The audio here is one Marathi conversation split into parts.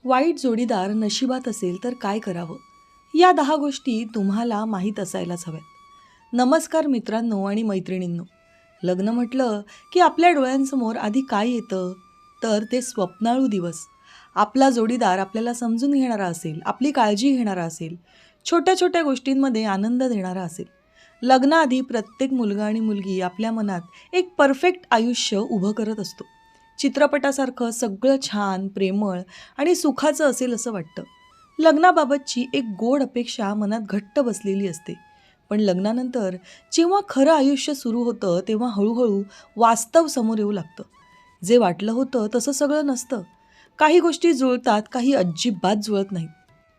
वाईट जोडीदार नशिबात असेल तर काय करावं? या 10 गोष्टी तुम्हाला माहीत असायलाच हव्यात. नमस्कार मित्रांनो आणि मैत्रिणींनो. लग्न म्हटलं की आपल्या डोळ्यांसमोर आधी काय येतं? तर ते स्वप्नाळू दिवस. आपला जोडीदार आपल्याला समजून घेणारा असेल, आपली काळजी घेणारा असेल, छोट्या छोट्या गोष्टींमध्ये आनंद देणारा असेल. लग्नाआधी प्रत्येक मुलगा आणि मुलगी आपल्या मनात एक परफेक्ट आयुष्य उभं करत असतो. चित्रपटासारखं सगळं छान, प्रेमळ आणि सुखाचं असेल असं वाटतं. लग्नाबाबतची एक गोड अपेक्षा मनात घट्ट बसलेली असते. पण लग्नानंतर जेव्हा खरं आयुष्य सुरू होतं तेव्हा हळूहळू वास्तव समोर येऊ लागतं. जे वाटलं होतं तसं सगळं नसतं. काही गोष्टी जुळतात, काही अजिबात जुळत नाहीत.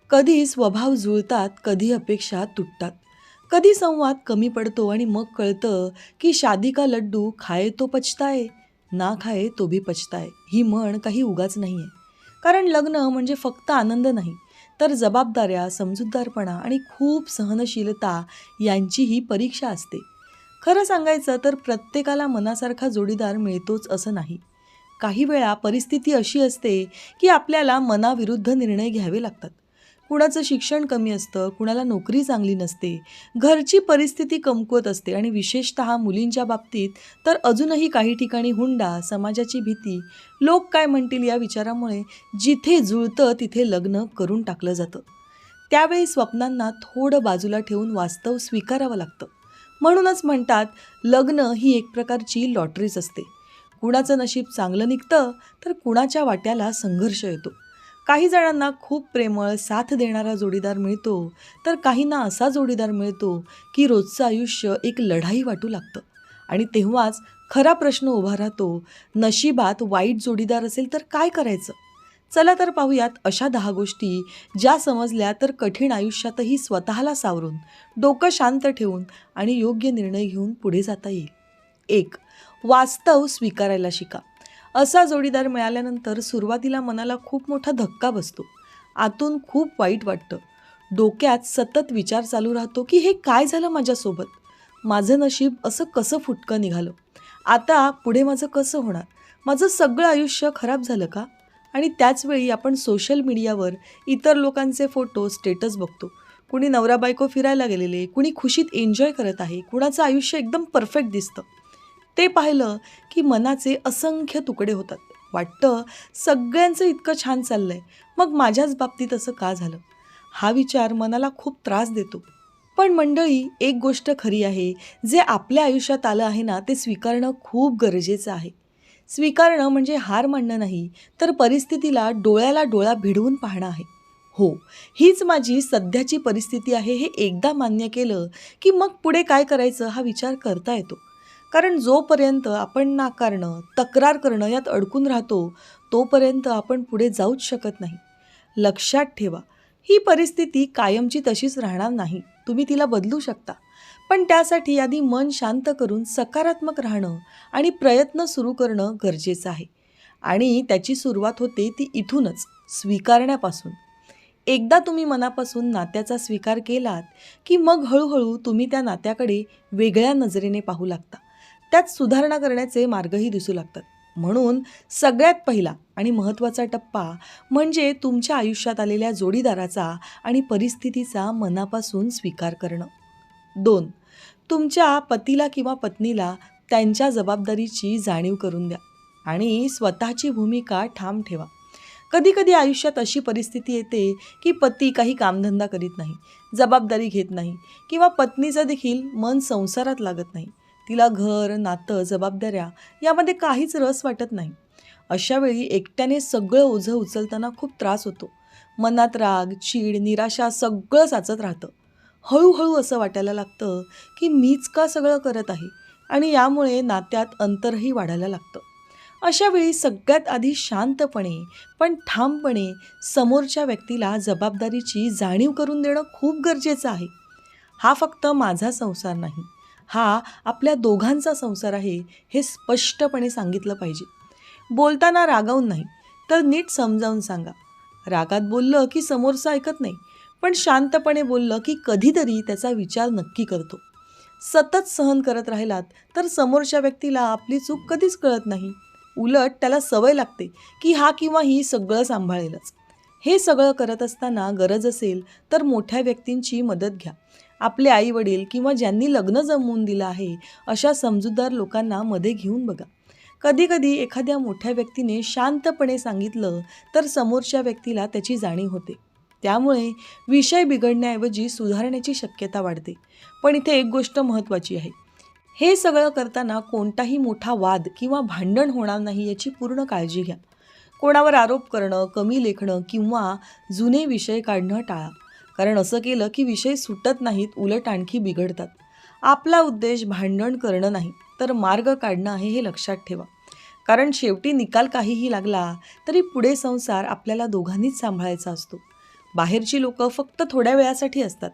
कधी स्वभाव जुळतात, कधी अपेक्षा तुटतात. कधी संवाद कमी पडतो आणि मग कळतं की शादी का लड्डू खाए तो पछताए, ना खाए तो भी पछताए. ही म्हण काही उगाच नाही आहे. कारण लग्न म्हणजे फक्त आनंद नाही, तर जबाबदाऱ्या, समजूतदारपणा आणि खूप सहनशीलता यांची ही परीक्षा असते. खरं सांगायचं तर प्रत्येकाला मनासारखा जोडीदार मिळतोच असं नाही. काही वेळा परिस्थिती अशी असते की आपल्याला मनाविरुद्ध निर्णय घ्यावे लागतात. कुणाचं शिक्षण कमी असतं, कुणाला नोकरी चांगली नसते, घरची परिस्थिती कमकुवत असते आणि विशेषतः मुलींच्या बाबतीत तर अजूनही काही ठिकाणी हुंडा, समाजाची भीती, लोक काय म्हणतील या विचारामुळे जिथे जुळतं तिथे लग्न करून टाकलं जातं. त्यावेळी स्वप्नांना थोडं बाजूला ठेवून वास्तव स्वीकारावं लागतं. म्हणूनच म्हणतात, लग्न ही एक प्रकारची लॉटरीच असते. कुणाचं नशीब चांगलं निघतं तर कुणाच्या वाट्याला संघर्ष येतो. काही जणांना खूप प्रेमळ, साथ देणारा जोडीदार मिळतो, तर काहींना असा जोडीदार मिळतो की रोजचं आयुष्य एक लढाई वाटू लागतं. आणि तेव्हाच खरा प्रश्न उभा राहतो, नशिबात वाईट जोडीदार असेल तर काय करायचं? चला तर पाहूयात अशा 10 गोष्टी, ज्या समजल्या तर कठीण आयुष्यातही स्वतःला सावरून, डोकं शांत ठेवून आणि योग्य निर्णय घेऊन पुढे जाता येईल. 1. वास्तव स्वीकारायला शिका. असा जोडीदार मिळाल्यानंतर सुरुवातीला मनाला खूप मोठा धक्का बसतो. आतून खूप वाईट वाटतं. डोक्यात सतत विचार चालू राहतो की हे काय झालं माझ्यासोबत? माझं नशीब असं कसं फुटकं निघालं? आता पुढे माझं कसं होणार? माझं सगळं आयुष्य खराब झालं का? आणि त्याचवेळी आपण सोशल मीडियावर इतर लोकांचे फोटो, स्टेटस बघतो. कुणी नवरा बायको फिरायला गेलेले, कुणी खुशीत एन्जॉय करत आहे, कुणाचं आयुष्य एकदम परफेक्ट दिसतं. ते पाहिलं की मनाचे असंख्य तुकडे होतात. वाटतं सगळ्यांचं इतकं छान चाललंय, मग माझ्याच बाबतीत असं का झालं? हा विचार मनाला खूप त्रास देतो. पण मंडळी, एक गोष्ट खरी आहे, जे आपल्या आयुष्यात आलं आहे ना, ते स्वीकारणं खूप गरजेचं आहे. स्वीकारणं म्हणजे हार मानणं नाही, तर परिस्थितीला डोळ्याला डोळा भिडवून पाहणं आहे. हो, हीच माझी सध्याची परिस्थिती आहे हे एकदा मान्य केलं की मग पुढे काय करायचं हा विचार करता येतो. कारण जोपर्यंत आपण नाकारणं, तक्रार करणं यात अडकून राहतो, तोपर्यंत आपण पुढे जाऊच शकत नाही. लक्षात ठेवा, ही परिस्थिती कायमची तशीच राहणार नाही. तुम्ही तिला बदलू शकता. पण त्यासाठी आधी मन शांत करून सकारात्मक राहणं आणि प्रयत्न सुरू करणं गरजेचं आहे. आणि त्याची सुरुवात होते ती इथूनच, स्वीकारण्यापासून. एकदा तुम्ही मनापासून नात्याचा स्वीकार केलात की मग हळूहळू तुम्ही त्या नात्याकडे वेगळ्या नजरेने पाहू लागता. त्यात सुधारणा करण्याचे मार्गही दिसू लागतात. म्हणून सगळ्यात पहिला आणि महत्त्वाचा टप्पा म्हणजे तुमच्या आयुष्यात आलेल्या जोडीदाराचा आणि परिस्थितीचा मनापासून स्वीकार करणं. 2. तुमच्या पतीला किंवा पत्नीला त्यांच्या जबाबदारीची जाणीव करून द्या आणि स्वतःची भूमिका ठाम ठेवा. कधीकधी आयुष्यात अशी परिस्थिती येते की पती काही कामधंदा करीत नाही, जबाबदारी घेत नाही किंवा पत्नीचं देखील मन संसारात लागत नाही. तिला घर, नातं, जबाबदाऱ्या यामध्ये काहीच रस वाटत नाही. अशा वेळी एकट्याने सगळं ओझं उचलताना खूप त्रास होतो. मनात राग, चीड, निराशा सगळं साचत राहतं. हळूहळू असं वाटायला लागतं की मीच का सगळं करत आहे आणि यामुळे नात्यात अंतरही वाढायला लागतं. अशा वेळी सगळ्यात आधी शांतपणे पण ठामपणे समोरच्या व्यक्तीला जबाबदारीची जाणीव करून देणं खूप गरजेचं आहे. हा फक्त माझा संसार नाही, हा आपल्या दोघांचा संसार आहे हे स्पष्टपणे सांगितलं पाहिजे. बोलताना रागावून नाही, तर नीट समजावून सांगा. रागात बोललं की समोरचं ऐकत नाही, पण शांतपणे बोललं की कधीतरी त्याचा विचार नक्की करतो. सतत सहन करत राहिलात तर समोरच्या व्यक्तीला आपली चूक कधीच कळत नाही. उलट त्याला सवय लागते की हा किंवा ही सगळं सांभाळेलच. हे सगळं करत असताना गरज असेल तर मोठ्या व्यक्तींची मदत घ्या. आपले आई वडील किंवा ज्यांनी लग्न जमवून दिलं आहे अशा समजूतदार लोकांना मध्ये घेऊन बघा. कधीकधी एखाद्या मोठ्या व्यक्तीने शांतपणे सांगितलं तर समोरच्या व्यक्तीला त्याची जाणीव होते. त्यामुळे विषय बिघडण्याऐवजी सुधारण्याची शक्यता वाढते. पण इथे एक गोष्ट महत्त्वाची आहे. हे सगळं करताना कोणताही मोठा वाद किंवा भांडण होणार नाही याची पूर्ण काळजी घ्या. कोणावर आरोप करणं, कमी लेखणं किंवा जुने विषय काढणं टाळा. कारण असं केलं की विषय सुटत नाहीत, उलट आणखी बिघडतात. आपला उद्देश भांडण करणं नाही तर मार्ग काढणं आहे, हे लक्षात ठेवा. कारण शेवटी निकाल काहीही लागला तरी पुढे संसार आपल्याला दोघांनीच सांभाळायचा असतो. बाहेरची लोकं फक्त थोड्या वेळासाठी असतात.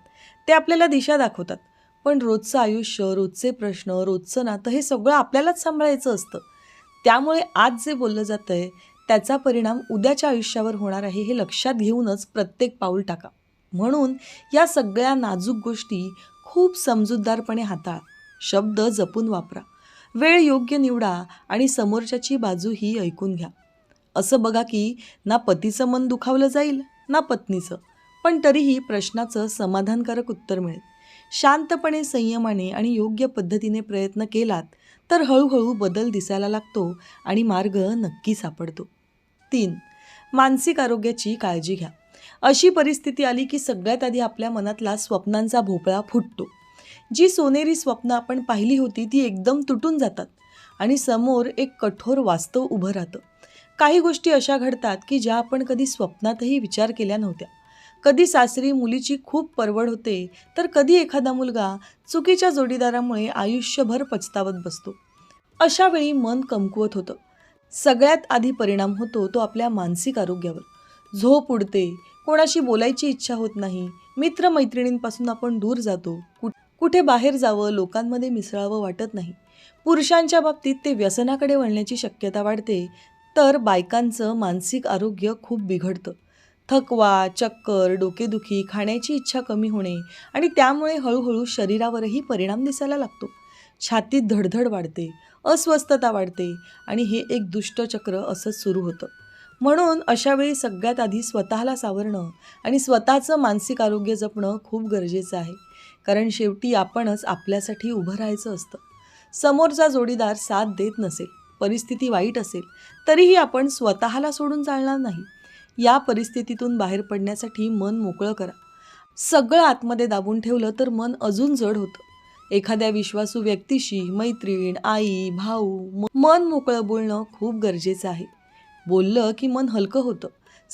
ते आपल्याला दिशा दाखवतात. पण रोजचं आयुष्य, रोजचे प्रश्न, रोजचं नातं हे सगळं आपल्यालाच सांभाळायचं असतं. त्यामुळे आज जे बोललं जातं आहे त्याचा परिणाम उद्याच्या आयुष्यावर होणार आहे, हे लक्षात घेऊनच प्रत्येक पाऊल टाका. म्हणून या सगळ्या नाजूक गोष्टी खूप समजूतदारपणे हाताळा. शब्द जपून वापरा. वेळ योग्य निवडा आणि समोरच्याची बाजूही ऐकून घ्या. असं बघा की ना पतीचं मन दुखावलं जाईल ना पत्नीचं, पण तरीही प्रश्नाचं समाधानकारक उत्तर मिळेल. शांतपणे, संयमाने आणि योग्य पद्धतीने प्रयत्न केलात तर हळूहळू बदल दिसायला लागतो आणि मार्ग नक्की सापडतो. 3. मानसिक आरोग्याची काळजी घ्या. अशी परिस्थिती आली की सगळ्यात आधी आपल्या मनातला स्वप्नांचा भोपळा फुटतो. जी सोनेरी स्वप्न आपण पाहिली होती ती एकदम तुटून जातात आणि समोर एक कठोर वास्तव उभं राहतं. काही गोष्टी अशा घडतात की ज्या आपण कधी स्वप्नातही विचार केल्या नव्हत्या. कधी सासरी मुलीची खूप परवड होते तर कधी एखादा मुलगा चुकीच्या जोडीदारामुळे आयुष्यभर पछतावत बसतो. अशा वेळी मन कमकुवत होतं. सगळ्यात आधी परिणाम होतो तो आपल्या मानसिक आरोग्यावर. झोप उडते, कोणाशी बोलायची इच्छा होत नाही, मित्रमैत्रिणींपासून आपण दूर जातो, कुठे बाहेर जावं, लोकांमध्ये मिसळावं वाटत नाही. पुरुषांच्या बाबतीत ते व्यसनाकडे वळण्याची शक्यता वाढते, तर बायकांचं मानसिक आरोग्य खूप बिघडतं. थकवा, चक्कर, डोकेदुखी, खाण्याची इच्छा कमी होणे आणि त्यामुळे हळूहळू शरीरावरही परिणाम दिसायला लागतो. छातीत धडधड वाढते, अस्वस्थता वाढते आणि हे एक दुष्टचक्र असंच सुरू होतं. म्हणून अशावेळी सगळ्यात आधी स्वतःला सावरणं आणि स्वतःचं मानसिक आरोग्य जपणं खूप गरजेचं आहे. कारण शेवटी आपणच आपल्यासाठी उभं राहायचं असतं. समोरचा जोडीदार साथ देत नसेल, परिस्थिती वाईट असेल, तरीही आपण स्वतःला सोडून चालणार नाही. या परिस्थितीतून बाहेर पडण्यासाठी मन मोकळं करा. सगळं आतमध्ये दाबून ठेवलं तर मन अजून जड होतं. एखाद्या विश्वासू व्यक्तीशी, मैत्रीण, आई, भाऊ, मन मोकळं बोलणं खूप गरजेचं आहे. बोललं की मन हलकं होतं.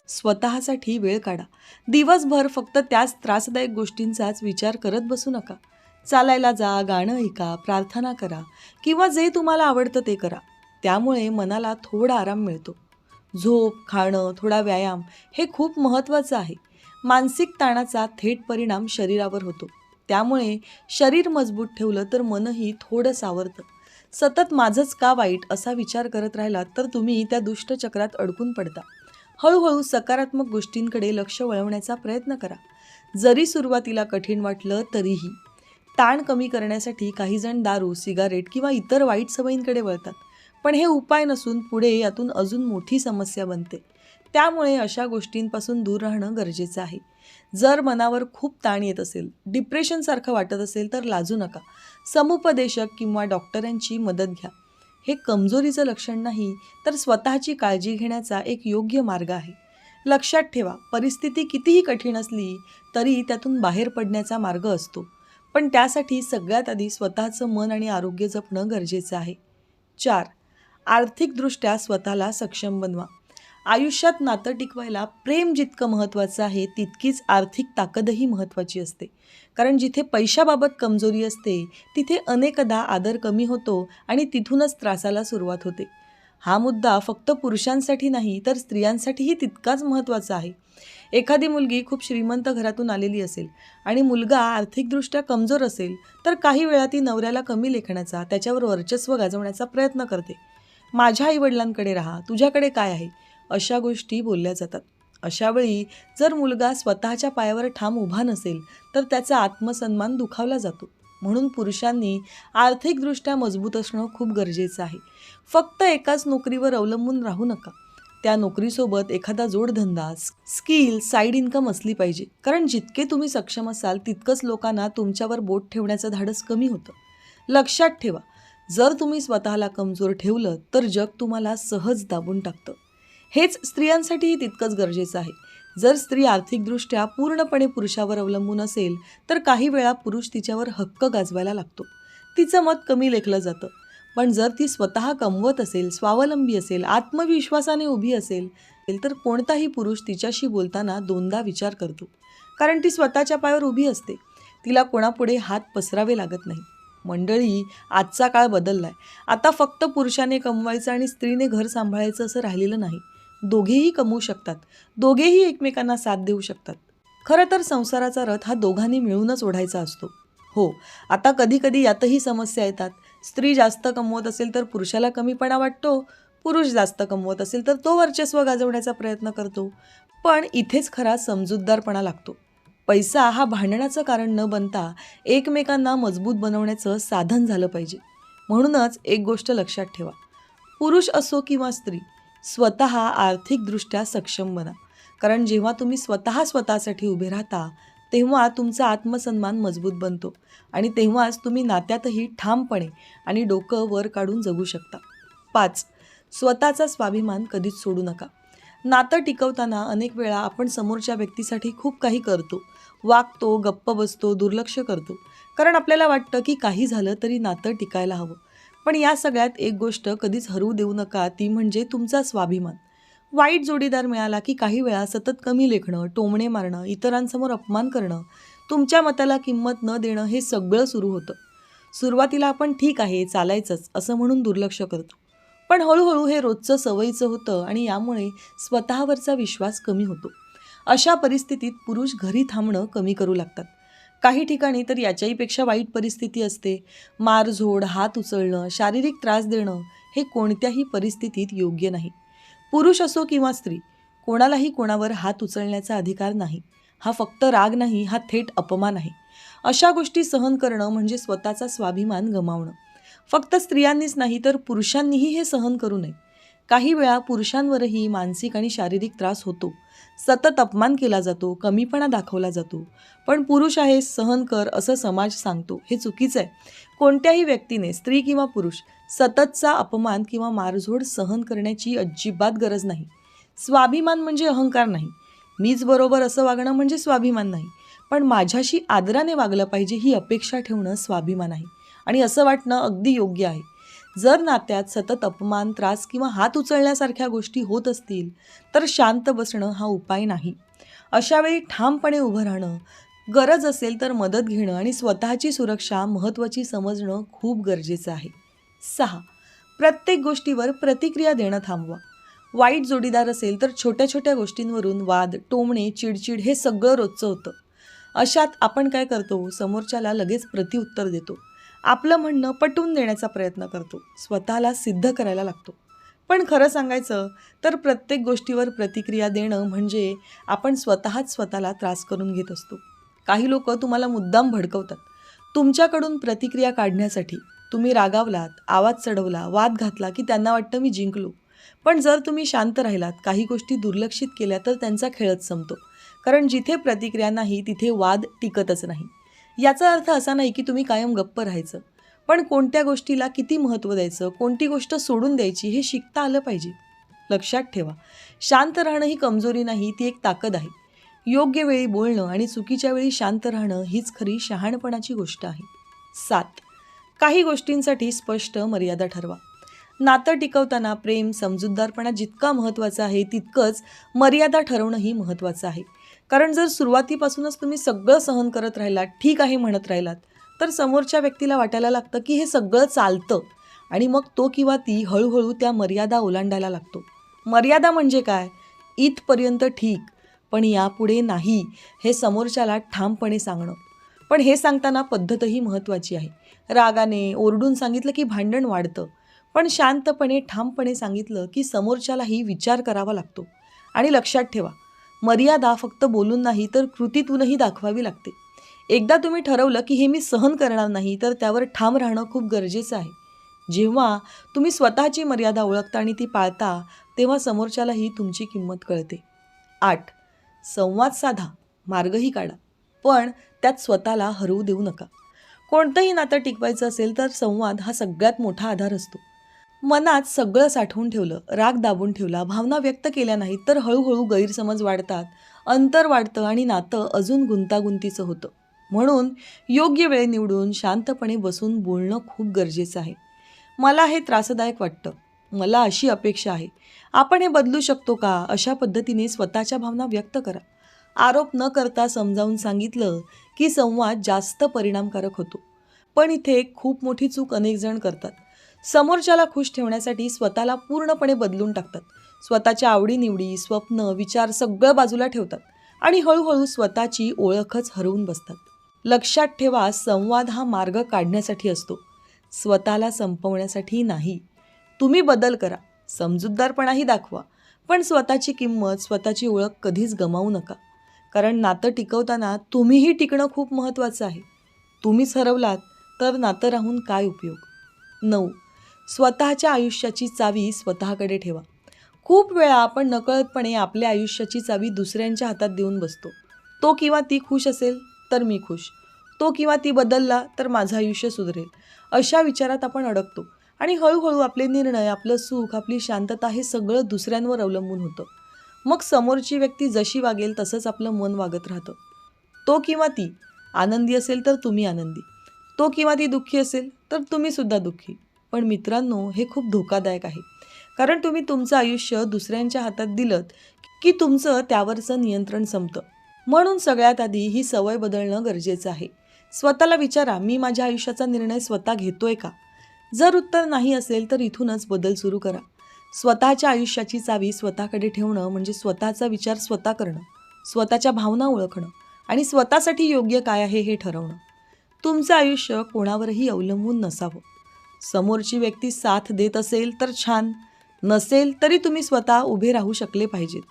स्वतःसाठी वेळ काढा. दिवसभर फक्त त्याच त्रासदायक गोष्टींचाच विचार करत बसू नका. चालायला जा, गाणं ऐका, प्रार्थना करा किंवा जे तुम्हाला आवडतं ते करा. त्यामुळे मनाला थोडा आराम मिळतो. झोप, खाणं, थोडा व्यायाम हे खूप महत्त्वाचं आहे. मानसिक ताणाचा थेट परिणाम शरीरावर होतो. त्यामुळे शरीर मजबूत ठेवलं तर मनही थोडं सावरतं. सतत माझंच का वाईट असा विचार करत राहिलात तर तुम्ही त्या दुष्टचक्रात अडकून पडता. हळूहळू सकारात्मक गोष्टींकडे लक्ष वळवण्याचा प्रयत्न करा. जरी सुरुवातीला कठीण वाटलं तरीही. ताण कमी करण्यासाठी काही जण दारू, सिगारेट किंवा इतर वाईट सवयींकडे वळतात. पण हे उपाय नसून पुढे यातून अजून मोठी समस्या बनते. त्यामुळे अशा गोष्टींपासून दूर राहणं गरजेचं आहे. जर मनावर खूप ताण येत असेल, डिप्रेशनसारखं वाटत असेल तर लाजू नका. समुपदेशक किंवा डॉक्टरांची मदत घ्या. हे कमजोरीचं लक्षण नाही तर स्वतःची काळजी घेण्याचा एक योग्य मार्ग आहे. लक्षात ठेवा, परिस्थिती कितीही कठीण असली तरी त्यातून बाहेर पडण्याचा मार्ग असतो. पण त्यासाठी सगळ्यात आधी स्वतःचं मन आणि आरोग्य जपणं गरजेचं आहे. 4. आर्थिकदृष्ट्या स्वतःला सक्षम बनवा. आयुष्यात नातं टिकवायला प्रेम जितकं महत्त्वाचं आहे तितकीच आर्थिक ताकदही महत्त्वाची असते. कारण जिथे पैशाबाबत कमजोरी असते तिथे अनेकदा आदर कमी होतो आणि तिथूनच त्रासाला सुरुवात होते. हा मुद्दा फक्त पुरुषांसाठी नाही तर स्त्रियांसाठीही तितकाच महत्त्वाचा आहे. एखादी मुलगी खूप श्रीमंत घरातून आलेली असेल आणि मुलगा आर्थिकदृष्ट्या कमजोर असेल तर काही वेळा ती नवऱ्याला कमी लेखण्याचा, त्याच्यावर वर्चस्व गाजवण्याचा प्रयत्न करते. माझ्या आईवडिलांकडे राहा, तुझ्याकडे काय आहे, अशा गोष्टी बोलल्या जातात. अशावेळी जर मुलगा स्वतःच्या पायावर ठाम उभा नसेल तर त्याचा आत्मसन्मान दुखावला जातो. म्हणून पुरुषांनी आर्थिकदृष्ट्या मजबूत असणं खूप गरजेचं आहे. फक्त एकाच नोकरीवर अवलंबून राहू नका. त्या नोकरीसोबत एखादा जोडधंदा, स्किल, साईड इन्कम असली पाहिजे. कारण जितके तुम्ही सक्षम असाल तितकंच लोकांना तुमच्यावर बोट ठेवण्याचं धाडस कमी होतं. लक्षात ठेवा, जर तुम्ही स्वतःला कमजोर ठेवलं तर जग तुम्हाला सहज दाबून टाकतं. हेच स्त्रियांसाठीही तितकंच गरजेचं आहे. जर स्त्री आर्थिकदृष्ट्या पूर्णपणे पुरुषावर अवलंबून असेल तर काही वेळा पुरुष तिच्यावर हक्क गाजवायला लागतो. तिचं मत कमी लेखलं जातं. पण जर ती स्वतः कमवत असेल, स्वावलंबी असेल, आत्मविश्वासाने उभी असेल तर कोणताही पुरुष तिच्याशी बोलताना दोनदा विचार करतो. कारण ती स्वतःच्या पायावर उभी असते. तिला कोणापुढे हात पसरावे लागत नाही. मंडळी, आजचा काळ बदललाय. आता फक्त पुरुषाने कमवायचं आणि स्त्रीने घर सांभाळायचं असं राहिलेलं नाही. दोघेही कमवू शकतात. दोघेही एकमेकांना साथ देऊ शकतात. खरं तर संसाराचा रथ हा दोघांनी मिळूनच ओढायचा असतो. हो, आता कधी कधी यातही समस्या येतात. स्त्री जास्त कमवत असेल तर पुरुषाला कमीपणा वाटतो. पुरुष जास्त कमवत असेल तर तो वर्चस्व गाजवण्याचा प्रयत्न करतो. पण इथेच खरा समजूतदारपणा लागतो. पैसा हा भांडणाचं कारण न बनता एकमेकांना मजबूत बनवण्याचं साधन झालं पाहिजे. म्हणूनच एक गोष्ट लक्षात ठेवा, पुरुष असो किंवा स्त्री, स्वतः आर्थिकदृष्ट्या सक्षम बना. कारण जेव्हा तुम्ही स्वतःसाठी उभे राहता तेव्हा तुमचा आत्मसन्मान मजबूत बनतो आणि तेव्हाच तुम्ही नात्यातही ठामपणे आणि डोकं वर काढून जगू शकता. 5. स्वतःचा स्वाभिमान कधीच सोडू नका. नातं टिकवताना अनेक वेळा आपण समोरच्या व्यक्तीसाठी खूप काही करतो, वागतो, गप्प बसतो, दुर्लक्ष करतो. कारण आपल्याला वाटतं की काही झालं तरी नातं टिकायला हवं. पण या सगळ्यात एक गोष्ट कधीच हरवू देऊ नका, ती म्हणजे तुमचा स्वाभिमान. वाईट जोडीदार मिळाला की काही वेळा सतत कमी लेखणं, टोमणे मारणं, इतरांसमोर अपमान करणं, तुमच्या मताला किंमत न देणं हे सगळं सुरू होतं. सुरुवातीला आपण ठीक आहे, चालायचंच असं म्हणून दुर्लक्ष करतो. पण हळूहळू हे रोजचं सवयीचं होतं आणि यामुळे स्वतःवरचा विश्वास कमी होतो. अशा परिस्थितीत पुरुष घरी थांबणं कमी करू लागतात. काही ठिकाणी तर याच्याहीपेक्षा वाईट परिस्थिती असते. मारझोड, हात उचलणं, शारीरिक त्रास देणं हे कोणत्याही परिस्थितीत योग्य नाही. पुरुष असो किंवा स्त्री, कोणालाही कोणावर हात उचलण्याचा अधिकार नाही. हा फक्त राग नाही, हा थेट अपमान आहे. अशा गोष्टी सहन करणं म्हणजे स्वतःचा स्वाभिमान गमावणं. फक्त स्त्रियांनीच नाही तर पुरुषांनीही हे सहन करू नये. काही वेळा पुरुषांवरही मानसिक आणि शारीरिक त्रास होतो. सतत अपमान केला जातो, कमीपणा दाखवला जातो. पण पुरुष आहे, सहन कर असं समाज सांगतो. हे चुकीचं आहे. कोणत्याही व्यक्तीने, स्त्री किंवा पुरुष, सततचा अपमान किंवा मारझोड सहन करण्याची अजिबात गरज नाही. स्वाभिमान म्हणजे अहंकार नाही. मीच बरोबर असं वागणं म्हणजे स्वाभिमान नाही. पण माझ्याशी आदराने वागलं पाहिजे ही अपेक्षा ठेवणं स्वाभिमान आहे. आणि असं वाटणं अगदी योग्य आहे. जर नात्यात सतत अपमान, त्रास किंवा हात उचलण्यासारख्या गोष्टी होत असतील तर शांत बसणं हा उपाय नाही. अशावेळी ठामपणे उभं राहणं, गरज असेल तर मदत घेणं आणि स्वतःची सुरक्षा महत्त्वाची समजणं खूप गरजेचं आहे. 6. प्रत्येक गोष्टीवर प्रतिक्रिया देणं थांबवा. वाईट जोडीदार असेल तर छोट्या छोट्या गोष्टींवरून वाद, टोमणे, चिडचिड हे सगळं रोजचं होतं. अशात आपण काय करतो, समोरच्याला लगेच प्रतिउत्तर देतो. आपलं म्हणणं पटवून देण्याचा प्रयत्न करतो. स्वतःला सिद्ध करायला लागतो. पण खरं सांगायचं तर प्रत्येक गोष्टीवर प्रतिक्रिया देणं म्हणजे आपण स्वतःच स्वतःला त्रास करून घेत असतो. काही लोक तुम्हाला मुद्दाम भडकवतात. तुमच्याकडून प्रतिक्रिया काढण्यासाठी तुम्ही रागावलात, आवाज चढवला, वाद घातला की त्यांना वाटतं मी जिंकलो. पण जर तुम्ही शांत राहिलात, काही गोष्टी दुर्लक्षित केल्या तर त्यांचा खेळच संपतो. कारण जिथे प्रतिक्रिया नाही तिथे वाद टिकतच नाही. याचा अर्थ असा नाही की तुम्ही कायम गप्प राहायचं. पण कोणत्या गोष्टीला किती महत्त्व द्यायचं, कोणती गोष्ट सोडून द्यायची हे शिकता आलं पाहिजे. लक्षात ठेवा, शांत राहणं ही कमजोरी नाही, ती एक ताकद आहे. योग्य वेळी बोलणं आणि चुकीच्या वेळी शांत राहणं हीच खरी शहाणपणाची गोष्ट आहे. 7. काही गोष्टींसाठी स्पष्ट मर्यादा ठरवा. नातं टिकवताना प्रेम, समजूतदारपणा जितका महत्त्वाचा आहे तितकंच मर्यादा ठरवणंही महत्त्वाचं आहे. कारण जर सुरुवातीपासूनच तुम्ही सगळं सहन करत राहिलात, ठीक आहे म्हणत राहिलात, तर समोरच्या व्यक्तीला वाटायला लागतं की हे सगळं चालतं आणि मग तो किंवा ती हळूहळू त्या मर्यादा ओलांडायला लागतो. मर्यादा म्हणजे काय? इथपर्यंत ठीक, पण यापुढे नाही हे समोरच्याला ठामपणे सांगणं. पण हे सांगताना पद्धतही महत्त्वाची आहे. रागाने, ओरडून सांगितलं की भांडण वाढतं. पण शांतपणे, ठामपणे सांगितलं की समोरच्यालाही विचार करावा लागतो. आणि लक्षात ठेवा, मर्यादा फक्त बोलून नाही तर कृतीतूनही दाखवावी लागते. एकदा तुम्ही ठरवलं की हे मी सहन करणार नाही तर त्यावर ठाम राहणं खूप गरजेचं आहे. जेव्हा तुम्ही स्वतःची मर्यादा ओळखता आणि ती पाळता तेव्हा समोरच्यालाही तुमची किंमत कळते. 8. संवाद साधा, मार्गही काढा, पण त्यात स्वतःला हरवू देऊ नका. कोणतंही नातं टिकवायचं असेल तर संवाद हा सगळ्यात मोठा आधार असतो. मनात सगळं साठवून ठेवलं, राग दाबून ठेवला, भावना व्यक्त केल्या नाहीत तर हळूहळू गैरसमज वाढतात, अंतर वाढतं आणि नातं अजून गुंतागुंतीचं होतं. म्हणून योग्य वेळ निवडून शांतपणे बसून बोलणं खूप गरजेचं आहे. मला हे त्रासदायक वाटतं, मला अशी अपेक्षा आहे, आपण हे बदलू शकतो का, अशा पद्धतीने स्वतःच्या भावना व्यक्त करा. आरोप न करता समजावून सांगितलं की संवाद जास्त परिणामकारक होतो. पण इथे खूप मोठी चूक अनेक जण करतात. समोरच्याला खुश ठेवण्यासाठी स्वतःला पूर्णपणे बदलून टाकतात. स्वतःच्या आवडीनिवडी, स्वप्न, विचार सगळं बाजूला ठेवतात आणि हळूहळू स्वतःची ओळखच हरवून बसतात. लक्षात ठेवा, संवाद हा मार्ग काढण्यासाठी असतो, स्वतःला संपवण्यासाठी नाही. तुम्ही बदल करा, समजूतदारपणाही दाखवा, पण स्वतःची किंमत, स्वतःची ओळख कधीच गमावू नका. कारण नातं टिकवताना तुम्हीही टिकणं खूप महत्त्वाचं आहे. तुम्हीच हरवलात तर नातं राहून काय उपयोग. 9. स्वतःच्या आयुष्याची चावी स्वतःकडे ठेवा. खूप वेळा आपण नकळतपणे आपल्या आयुष्याची चावी दुसऱ्यांच्या हातात देऊन बसतो. तो किंवा ती खुश असेल तर मी खुश, तो किंवा ती बदलला तर माझं आयुष्य सुधरेल, अशा विचारात आपण अडकतो आणि हळूहळू आपले निर्णय, आपलं सुख, आपली शांतता हे सगळं दुसऱ्यांवर अवलंबून होतं. मग समोरची व्यक्ती जशी वागेल तसंच आपलं मन वागत राहतं. तो किंवा ती आनंदी असेल तर तुम्ही आनंदी, तो किंवा ती दुःखी असेल तर तुम्ही सुद्धा दुःखी. पण मित्रांनो, हे खूप धोकादायक आहे. कारण तुम्ही तुमचं आयुष्य दुसऱ्यांच्या हातात दिलंत की तुमचं त्यावरचं नियंत्रण संपतं. म्हणून सगळ्यात आधी ही सवय बदलणं गरजेचं आहे. स्वतःला विचारा, मी माझ्या आयुष्याचा निर्णय स्वतः घेतोय का? जर उत्तर नाही असेल तर इथूनच बदल सुरू करा. स्वतःच्या आयुष्याची चावी स्वतःकडे ठेवणं म्हणजे स्वतःचा विचार स्वतः करणं, स्वतःच्या भावना ओळखणं आणि स्वतःसाठी योग्य काय आहे हे ठरवणं. तुमचं आयुष्य कोणावरही अवलंबून नसावं. समोरची व्यक्ती साथ देत असेल तर छान, नसेल तरी तुम्ही स्वतः उभे राहू शकले पाहिजेत.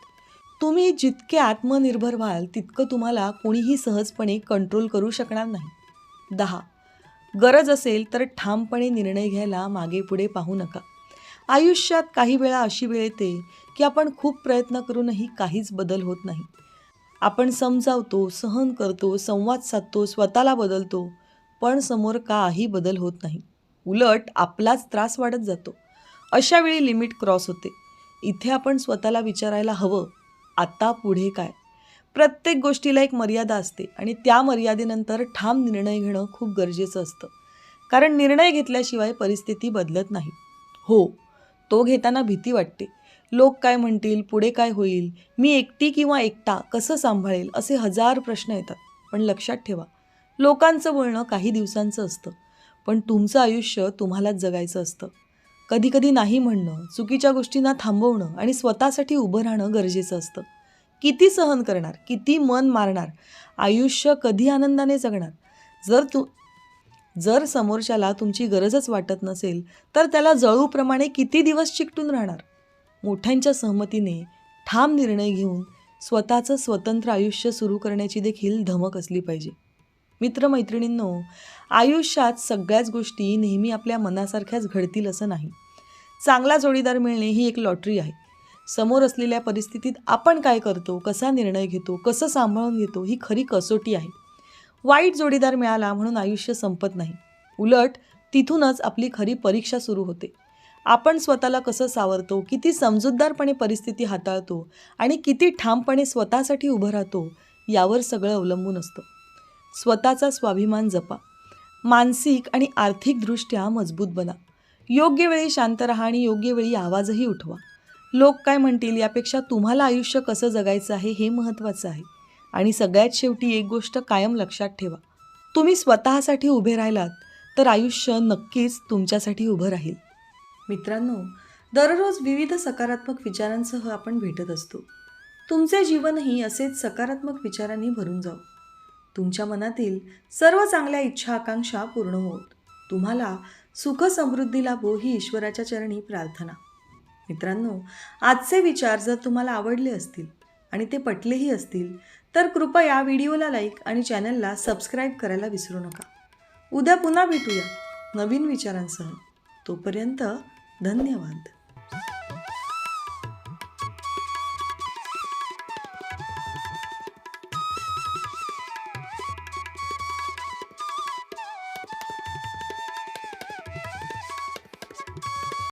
तुम्ही जितके आत्मनिर्भर व्हाल तितकं तुम्हाला कोणीही सहजपणे कंट्रोल करू शकणार नाही. 10. गरज असेल तर ठामपणे निर्णय घ्यायला मागे पुढे पाहू नका. आयुष्यात काही वेळा अशी वेळ येते की आपण खूप प्रयत्न करूनही काहीच बदल होत नाही. आपण समजावतो, सहन करतो, संवाद साधतो, स्वतःला बदलतो, पण समोर काही बदल होत नाही. उलट आपलाच त्रास वाढत जातो. अशा वेळी लिमिट क्रॉस होते. इथे आपण स्वतःला विचारायला हवं, आता पुढे काय? प्रत्येक गोष्टीला एक मर्यादा असते आणि त्या मर्यादेनंतर ठाम निर्णय घेणं खूप गरजेचं असतं. कारण निर्णय घेतल्याशिवाय परिस्थिती बदलत नाही. हो, तो घेताना भीती वाटते. लोक काय म्हणतील, पुढे काय होईल, मी एकटी किंवा एकटा कसं सांभाळेल, असे हजार प्रश्न येतात. पण लक्षात ठेवा, लोकांचं बोलणं काही दिवसांचं असतं, पण तुमचं आयुष्य तुम्हालाच जगायचं असतं. कधीकधी नाही म्हणणं, चुकीच्या गोष्टींना थांबवणं आणि स्वतःसाठी उभं राहणं गरजेचं असतं. किती सहन करणार, किती मन मारणार, आयुष्य कधी आनंदाने जगणार? जर समोरच्याला तुमची गरजच वाटत नसेल तर त्याला जळूप्रमाणे किती दिवस चिकटून राहणार? मोठ्यांच्या सहमतीने ठाम निर्णय घेऊन स्वतःचं स्वतंत्र आयुष्य सुरू करण्याची देखील धमक असली पाहिजे. मित्रमैत्रिणींनो, आयुष्यात सगळ्याच गोष्टी नेहमी आपल्या मनासारख्याच घडतील असं नाही. चांगला जोडीदार मिळणे ही एक लॉटरी आहे. समोर असलेल्या परिस्थितीत आपण काय करतो, कसा निर्णय घेतो, कसं सांभाळून घेतो, ही खरी कसोटी आहे. वाईट जोडीदार मिळाला म्हणून आयुष्य संपत नाही. उलट तिथूनच आपली खरी परीक्षा सुरू होते. आपण स्वतःला कसं सावरतो, किती समजूतदारपणे परिस्थिती हाताळतो आणि किती ठामपणे स्वतःसाठी उभं राहतो, यावर सगळं अवलंबून असतं. स्वतःचा स्वाभिमान जपा. मानसिक आणि आर्थिकदृष्ट्या मजबूत बना. योग्य वेळी शांत राहा आणि योग्य वेळी आवाजही उठवा. लोक काय म्हणतील यापेक्षा तुम्हाला आयुष्य कसं जगायचं आहे हे महत्त्वाचं आहे. आणि सगळ्यात शेवटी एक गोष्ट कायम लक्षात ठेवा, तुम्ही स्वतःसाठी उभे राहिलात तर आयुष्य नक्कीच तुमच्यासाठी उभं राहील. मित्रांनो, दररोज विविध सकारात्मक विचारांसह आपण भेटत असतो. तुमचे जीवनही असेच सकारात्मक विचारांनी भरून जावो. तुमच्या मनातील सर्व चांगल्या इच्छा आकांक्षा पूर्ण होत. तुम्हाला सुख समृद्धी लाभो ही ईश्वराच्या चरणी प्रार्थना. मित्रांनो, आजचे विचार जर तुम्हाला आवडले असतील आणि ते पटलेही असतील तर कृपया व्हिडिओला लाईक आणि चॅनलला सबस्क्राईब करायला विसरू नका. उद्या पुन्हा भेटूया नवीन विचारांसह. तोपर्यंत धन्यवाद.